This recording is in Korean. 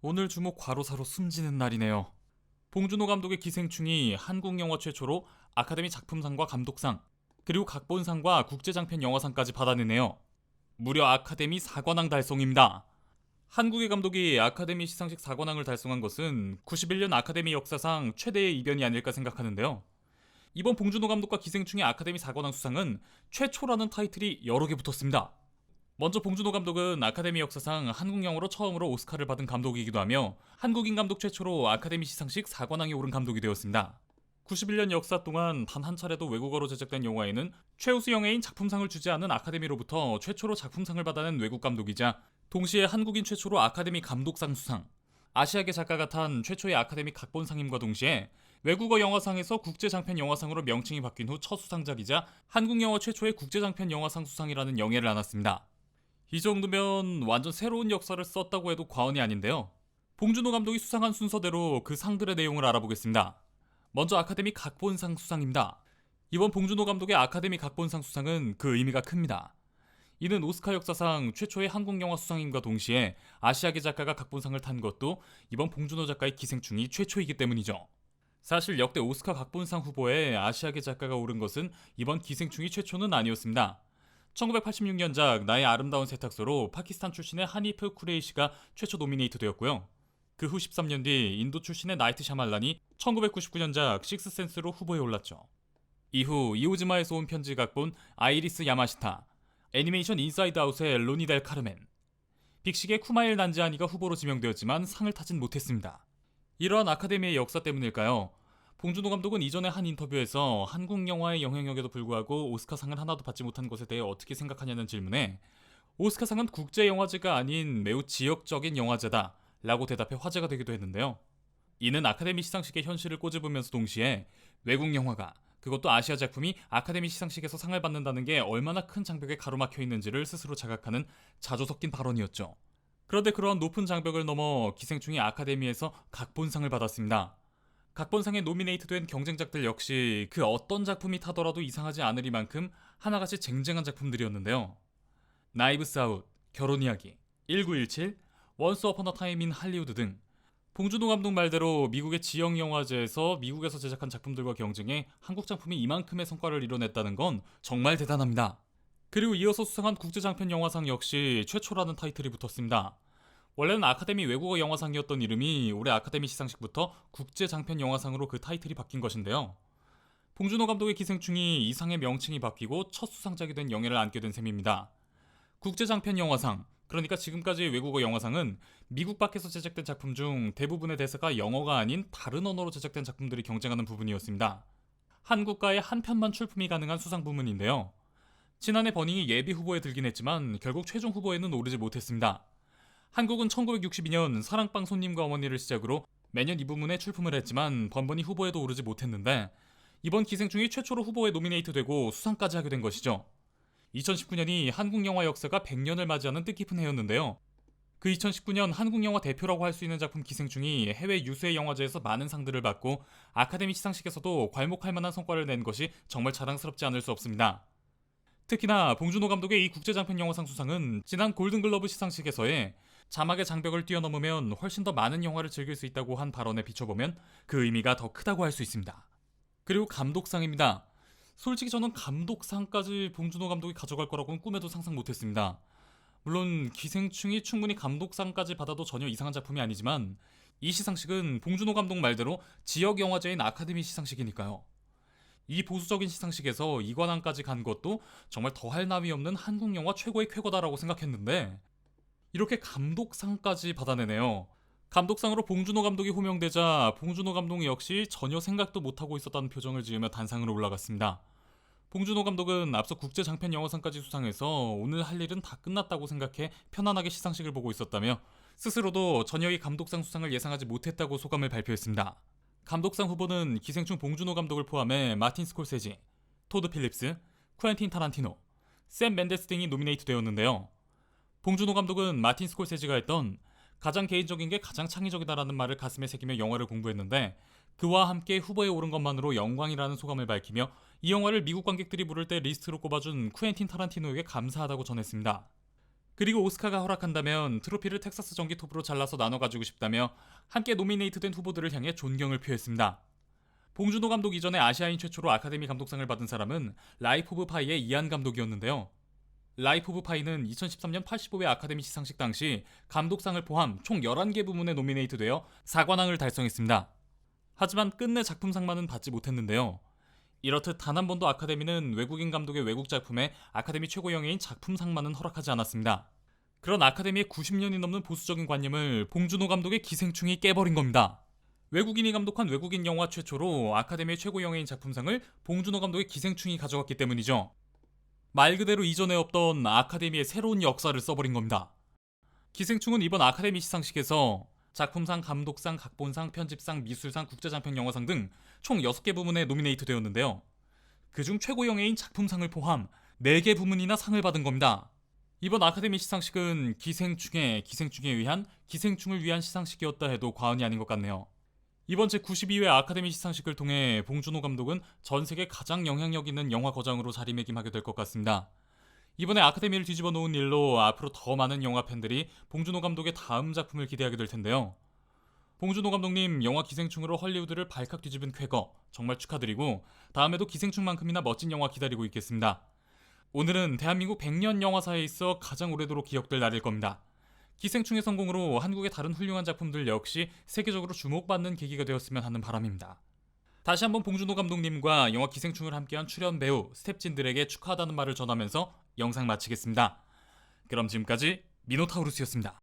오늘 주목 과로사로 숨지는 날이네요. 봉준호 감독의 기생충이 한국 영화 최초로 아카데미 작품상과 감독상, 그리고 각본상과 국제장편 영화상까지 받아내네요. 무려 아카데미 4관왕 달성입니다. 한국의 감독이 아카데미 시상식 4관왕을 달성한 것은 91년 아카데미 역사상 최대의 이변이 아닐까 생각하는데요. 이번 봉준호 감독과 기생충의 아카데미 4관왕 수상은 최초라는 타이틀이 여러 개 붙었습니다. 먼저 봉준호 감독은 아카데미 역사상 한국 영화로 처음으로 오스카를 받은 감독이기도 하며 한국인 감독 최초로 아카데미 시상식 4관왕에 오른 감독이 되었습니다. 91년 역사 동안 단 한 차례도 외국어로 제작된 영화에는 최우수 영예인 작품상을 주지 않은 아카데미로부터 최초로 작품상을 받아낸 외국 감독이자 동시에 한국인 최초로 아카데미 감독상 수상, 아시아계 작가가 탄 최초의 아카데미 각본상임과 동시에 외국어 영화상에서 국제장편 영화상으로 명칭이 바뀐 후 첫 수상작이자 한국 영화 최초의 국제장편 영화상 수상이라는 영예를 안았습니다. 이 정도면 완전 새로운 역사를 썼다고 해도 과언이 아닌데요. 봉준호 감독이 수상한 순서대로 그 상들의 내용을 알아보겠습니다. 먼저 아카데미 각본상 수상입니다. 이번 봉준호 감독의 아카데미 각본상 수상은 그 의미가 큽니다. 이는 오스카 역사상 최초의 한국 영화 수상임과 동시에 아시아계 작가가 각본상을 탄 것도 이번 봉준호 작가의 기생충이 최초이기 때문이죠. 사실 역대 오스카 각본상 후보에 아시아계 작가가 오른 것은 이번 기생충이 최초는 아니었습니다. 1986년작 나의 아름다운 세탁소로 파키스탄 출신의 하니프 쿠레이시가 최초 노미네이트 되었고요. 그 후 13년 뒤 인도 출신의 나이트 샤말란이 1999년작 식스센스로 후보에 올랐죠. 이후 이오즈마에서 온 편지 각본 아이리스 야마시타, 애니메이션 인사이드 아웃의 로니 델 카르멘, 빅식의 쿠마일 난지아니가 후보로 지명되었지만 상을 타진 못했습니다. 이러한 아카데미의 역사 때문일까요? 봉준호 감독은 이전에 한 인터뷰에서 한국 영화의 영향력에도 불구하고 오스카상을 하나도 받지 못한 것에 대해 어떻게 생각하냐는 질문에 오스카상은 국제영화제가 아닌 매우 지역적인 영화제다 라고 대답해 화제가 되기도 했는데요. 이는 아카데미 시상식의 현실을 꼬집으면서 동시에 외국 영화가, 그것도 아시아 작품이 아카데미 시상식에서 상을 받는다는 게 얼마나 큰 장벽에 가로막혀 있는지를 스스로 자각하는 자조 섞인 발언이었죠. 그런데 그러한 높은 장벽을 넘어 기생충이 아카데미에서 각본상을 받았습니다. 각본상에 노미네이트된 경쟁작들 역시 그 어떤 작품이 타더라도 이상하지 않으리만큼 하나같이 쟁쟁한 작품들이었는데요. 나이브스 아웃, 결혼 이야기, 1917, 원스 어폰 어 타임 인 할리우드 등 봉준호 감독 말대로 미국의 지역 영화제에서 미국에서 제작한 작품들과 경쟁해 한국 작품이 이만큼의 성과를 이뤄냈다는 건 정말 대단합니다. 그리고 이어서 수상한 국제장편 영화상 역시 최초라는 타이틀이 붙었습니다. 원래는 아카데미 외국어 영화상이었던 이름이 올해 아카데미 시상식부터 국제장편 영화상으로 그 타이틀이 바뀐 것인데요. 봉준호 감독의 기생충이 이 상의 명칭이 바뀌고 첫 수상작이 된 영예를 안게 된 셈입니다. 국제장편 영화상, 그러니까 지금까지 외국어 영화상은 미국 밖에서 제작된 작품 중 대부분의 대사가 영어가 아닌 다른 언어로 제작된 작품들이 경쟁하는 부분이었습니다. 한 국가에 한 편만 출품이 가능한 수상 부문인데요. 지난해 버닝이 예비 후보에 들긴 했지만 결국 최종 후보에는 오르지 못했습니다. 한국은 1962년 사랑방 손님과 어머니를 시작으로 매년 이 부문에 출품을 했지만 번번이 후보에도 오르지 못했는데 이번 기생충이 최초로 후보에 노미네이트되고 수상까지 하게 된 것이죠. 2019년이 한국 영화 역사가 100년을 맞이하는 뜻깊은 해였는데요. 그 2019년 한국 영화 대표라고 할 수 있는 작품 기생충이 해외 유수의 영화제에서 많은 상들을 받고 아카데미 시상식에서도 괄목할 만한 성과를 낸 것이 정말 자랑스럽지 않을 수 없습니다. 특히나 봉준호 감독의 이 국제장편 영화상 수상은 지난 골든글러브 시상식에서의 자막의 장벽을 뛰어넘으면 훨씬 더 많은 영화를 즐길 수 있다고 한 발언에 비춰보면 그 의미가 더 크다고 할 수 있습니다. 그리고 감독상입니다. 솔직히 저는 감독상까지 봉준호 감독이 가져갈 거라고는 꿈에도 상상 못했습니다. 물론 기생충이 충분히 감독상까지 받아도 전혀 이상한 작품이 아니지만 이 시상식은 봉준호 감독 말대로 지역 영화제인 아카데미 시상식이니까요. 이 보수적인 시상식에서 이 관왕까지 간 것도 정말 더할 나위 없는 한국 영화 최고의 쾌거다라고 생각했는데 이렇게 감독상까지 받아내네요. 감독상으로 봉준호 감독이 호명되자 봉준호 감독 역시 전혀 생각도 못하고 있었다는 표정을 지으며 단상으로 올라갔습니다. 봉준호 감독은 앞서 국제장편 영화상까지 수상해서 오늘 할 일은 다 끝났다고 생각해 편안하게 시상식을 보고 있었다며 스스로도 전혀 이 감독상 수상을 예상하지 못했다고 소감을 발표했습니다. 감독상 후보는 기생충 봉준호 감독을 포함해 마틴 스콜세지, 토드 필립스, 쿠엔틴 타란티노, 샘 멘데스 등이 노미네이트 되었는데요. 봉준호 감독은 마틴 스콜세지가 했던 가장 개인적인 게 가장 창의적이다라는 말을 가슴에 새기며 영화를 공부했는데 그와 함께 후보에 오른 것만으로 영광이라는 소감을 밝히며 이 영화를 미국 관객들이 부를 때 리스트로 꼽아준 쿠엔틴 타란티노에게 감사하다고 전했습니다. 그리고 오스카가 허락한다면 트로피를 텍사스 전기 톱으로 잘라서 나눠 가지고 싶다며 함께 노미네이트된 후보들을 향해 존경을 표했습니다. 봉준호 감독 이전에 아시아인 최초로 아카데미 감독상을 받은 사람은 라이프 오브 파이의 이안 감독이었는데요. 라이프 오브 파이는 2013년 85회 아카데미 시상식 당시 감독상을 포함 총 11개 부문에 노미네이트되어 4관왕을 달성했습니다. 하지만 끝내 작품상만은 받지 못했는데요. 이렇듯 단 한 번도 아카데미는 외국인 감독의 외국 작품에 아카데미 최고 영예인 작품상만은 허락하지 않았습니다. 그런 아카데미의 90년이 넘는 보수적인 관념을 봉준호 감독의 기생충이 깨버린 겁니다. 외국인이 감독한 외국인 영화 최초로 아카데미 최고 영예인 작품상을 봉준호 감독의 기생충이 가져갔기 때문이죠. 말 그대로 이전에 없던 아카데미의 새로운 역사를 써버린 겁니다. 기생충은 이번 아카데미 시상식에서 작품상, 감독상, 각본상, 편집상, 미술상, 국제장편 영화상 등 총 6개 부문에 노미네이트 되었는데요. 그중 최고 영예인 작품상을 포함 4개 부문이나 상을 받은 겁니다. 이번 아카데미 시상식은 기생충에 의한 기생충을 위한 시상식이었다 해도 과언이 아닌 것 같네요. 이번 제92회 아카데미 시상식을 통해 봉준호 감독은 전 세계 가장 영향력 있는 영화 거장으로 자리매김하게 될 것 같습니다. 이번에 아카데미를 뒤집어 놓은 일로 앞으로 더 많은 영화 팬들이 봉준호 감독의 다음 작품을 기대하게 될 텐데요. 봉준호 감독님 영화 기생충으로 헐리우드를 발칵 뒤집은 쾌거 정말 축하드리고 다음에도 기생충만큼이나 멋진 영화 기다리고 있겠습니다. 오늘은 대한민국 100년 영화사에 있어 가장 오래도록 기억될 날일 겁니다. 기생충의 성공으로 한국의 다른 훌륭한 작품들 역시 세계적으로 주목받는 계기가 되었으면 하는 바람입니다. 다시 한번 봉준호 감독님과 영화 기생충을 함께한 출연 배우, 스태프진들에게 축하하다는 말을 전하면서 영상 마치겠습니다. 그럼 지금까지 미노타우루스였습니다.